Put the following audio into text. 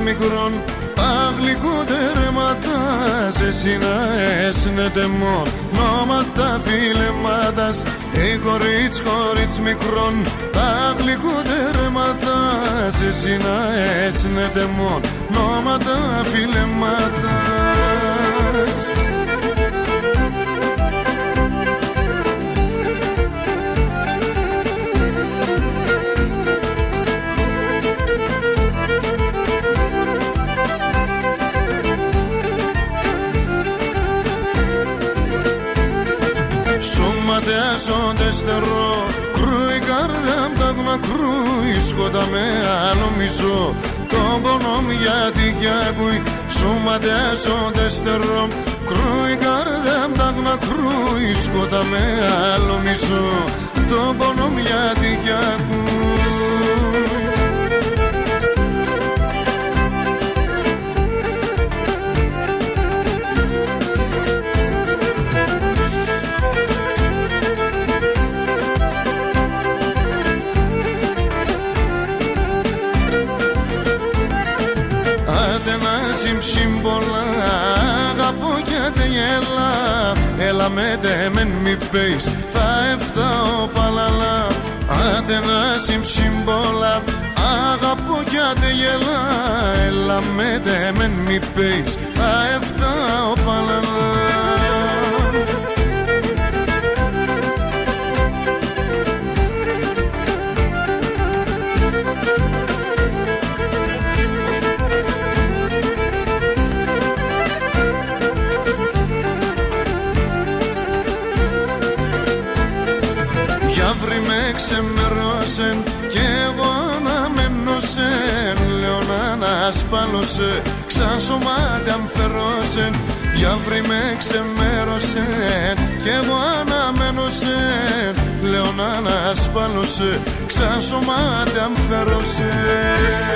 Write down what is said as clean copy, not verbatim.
μικρόν τα γλυκότερματα σε συναέσνεται μόν νόματα φιλεμάτας κορίτς μικρόν τα γλυκότερματα σε συναέσνεται μόν νόματα φιλεμάτας. Σώματεάσονται στερό, κρούει καρδιά μ' τα βνα, κρούει σκότα με άλλο μισό. Τον πόνο μου γιατί κι ακούει, σώματεάσονται στερό, κρούει καρδιά μ' τα βνα, κρούει σκότα με άλλο μισό. Τον πόνο μου γιατί κι ακούει. Σύμπολα, αγαπώ και τελειέλα. Έλα με τεμέν μη πέεις, θα έφταω παλαλά. Άντε να σύμπολα, αγαπώ και τελειέλα. Έλα με τεμέν μη πέεις, θα έφταω παλαλά. Αύριο με ξεμερώσεν κι εγώ αναμένωσεν. Λέω να ανασπάλωσε, ξάσωμάτα μ' φερώσεν. Αύριο με ξεμέρωσεν κι εγώ αναμένωσεν. Λέω να ανασπάλωσε, ξάσωμάτα μ' φερώσεν.